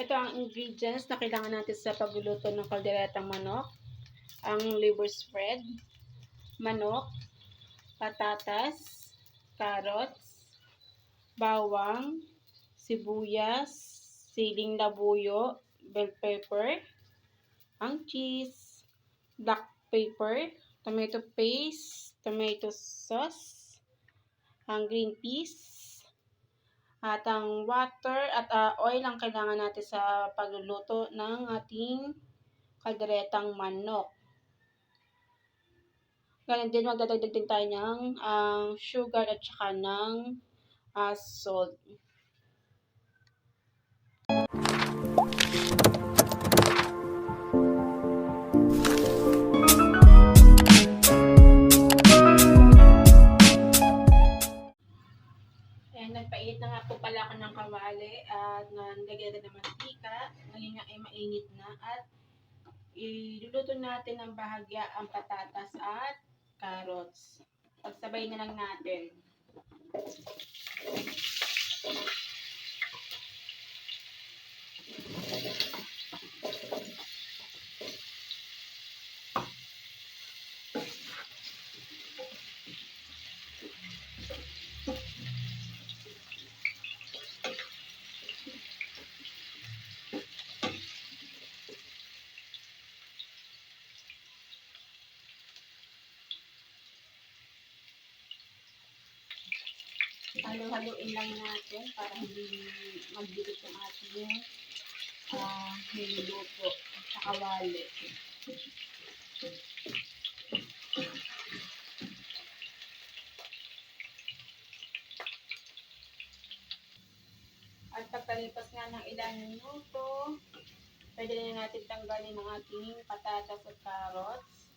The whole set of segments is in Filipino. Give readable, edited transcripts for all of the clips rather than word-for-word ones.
Ito ang ingredients na kailangan natin sa pagluluto ng kalderetang manok. Ang liver spread, manok, patatas, carrots, bawang, sibuyas, siling labuyo, bell pepper, ang cheese, black pepper, tomato paste, tomato sauce, ang green peas, at ang water at oil ang kailangan natin sa pagluluto ng ating kalderetang manok. Ganun din, magdadagdag din tayo ng sugar at saka ng salt. Nagpainit na nga po pala ako ng kawali at nalagyan natin ng mantika. Ngayon nga ay mainit na at iluluto natin ng bahagya ang patatas at carrots. Pagsabay na lang natin. Halo-haloin lang natin para hindi magdikit yung ating niluluto sa kawali. At pagkalipas nga ng ilang minuto, pwede na natin tanggalin ang ating patatas at carrots.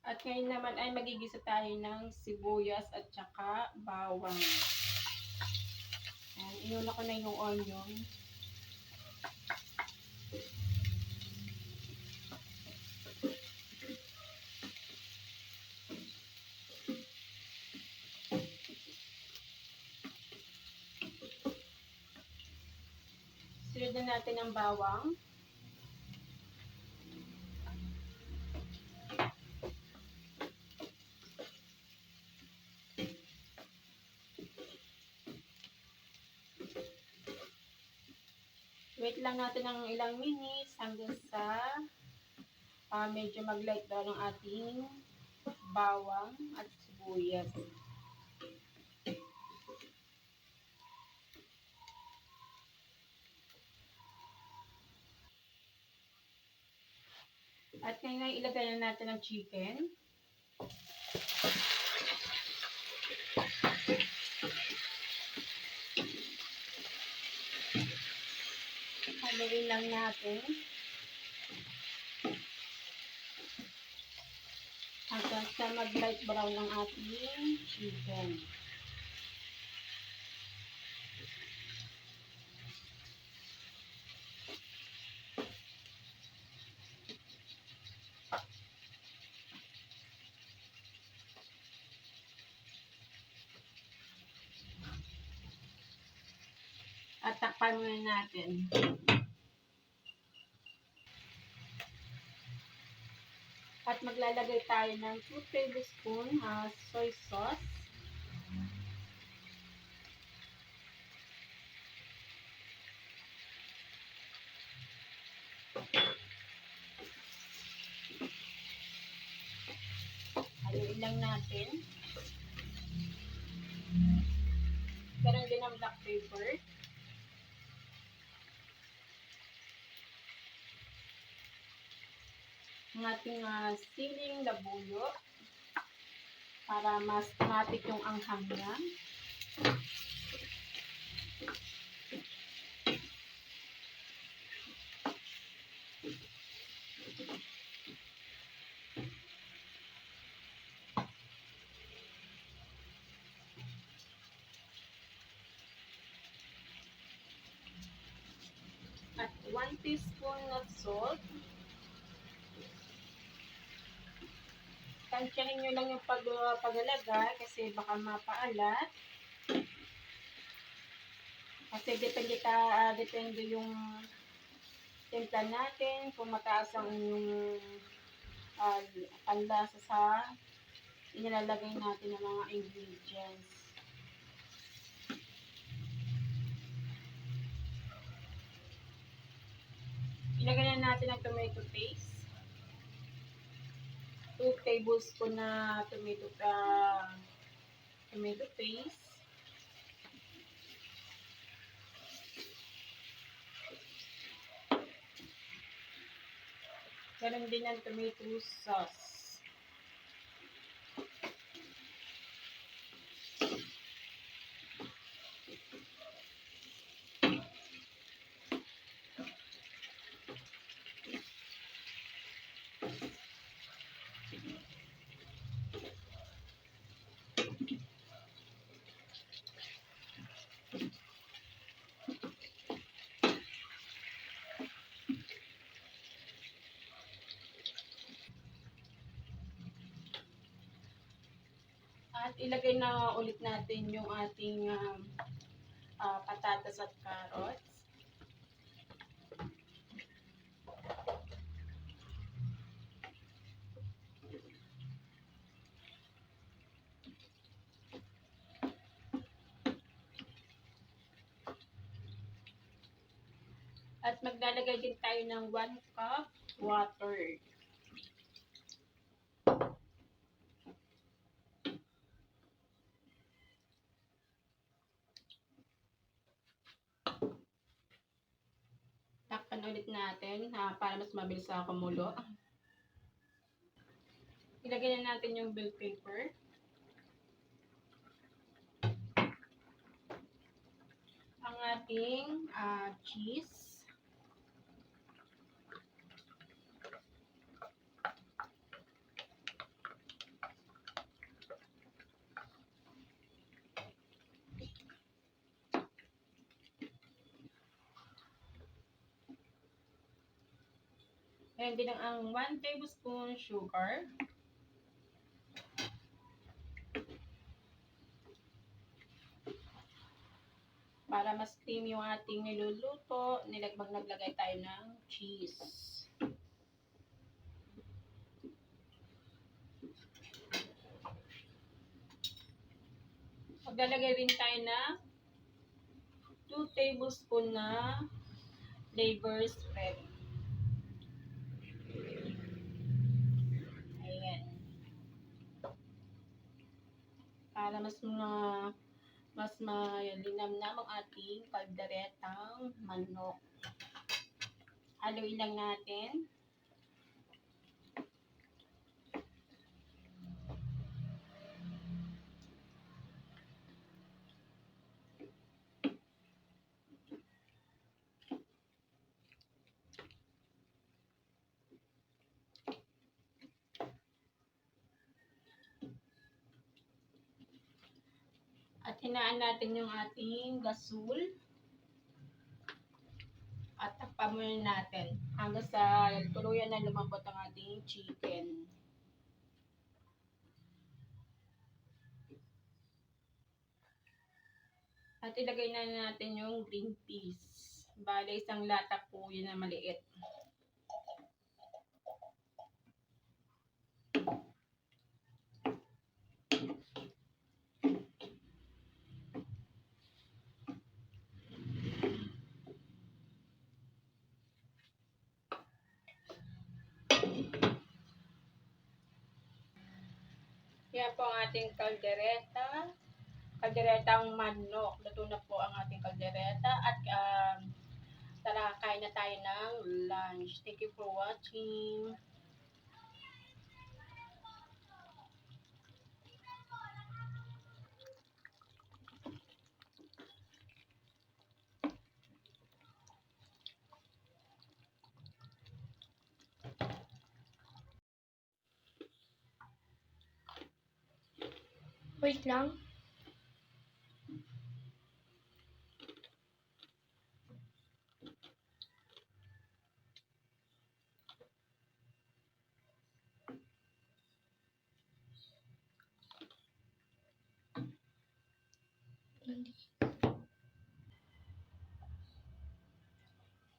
At ngayon naman ay magigisa tayo ng sibuyas at saka bawang. Ayan, inuna ko na yung onion. Sunod na natin ang bawang. Wait lang natin ng ilang minutes hanggang sa medyo mag-light down ang ating bawang at sibuyas. At ngayon ilagay na natin ang chicken. Haluin lang natin hanggang sa mag-light brown ang ating chicken. At takpan muna natin. At maglalagay tayo ng 2 tablespoon soy sauce. Haluin lang natin. Ganon din ang black pepper. Ang ating siling labuyo para mas matik yung anghang niya. At 1 teaspoon of salt. Tansyahin nyo lang yung paglalagay kasi baka mapaalat. Kasi depende yung timpla natin, kung mataas ang panlasa sa inilalagay natin ng mga ingredients. Ilagay na natin ang tomato paste. 2 tablespoon na tomato paste. Ganon din ang tomato sauce. At ilagay na ulit natin yung ating patatas at carrots. At maglalagay din tayo ng 1 cup water. Takpan ulit natin para mas mabilis kumulo. Ilagay na natin yung bell pepper. Ang ating cheese. Ayan din ang 1 tablespoon sugar. Para mas creamy yung ating niluluto, naglagay tayo ng cheese. Maglalagay rin tayo na 2 tablespoon na flavor spread. Ayan. Para mas malinamnam ang ating kalderetang manok. Haluin lang natin. At hinaan natin yung ating gasol. At takpan muna natin hanggang sa tuluyan na lumambot ang ating chicken. At ilagay na natin yung green peas. Bale, isang lata po yun na maliit. Yan po ang ating kalderetang manok. Luto na po ang ating kaldereta at tara, kain na tayo ng lunch. Thank you for watching. Wait lang.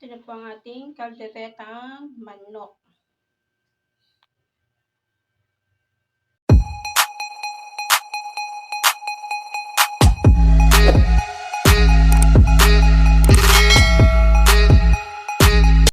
Ito na po ang ating kalderetang manok.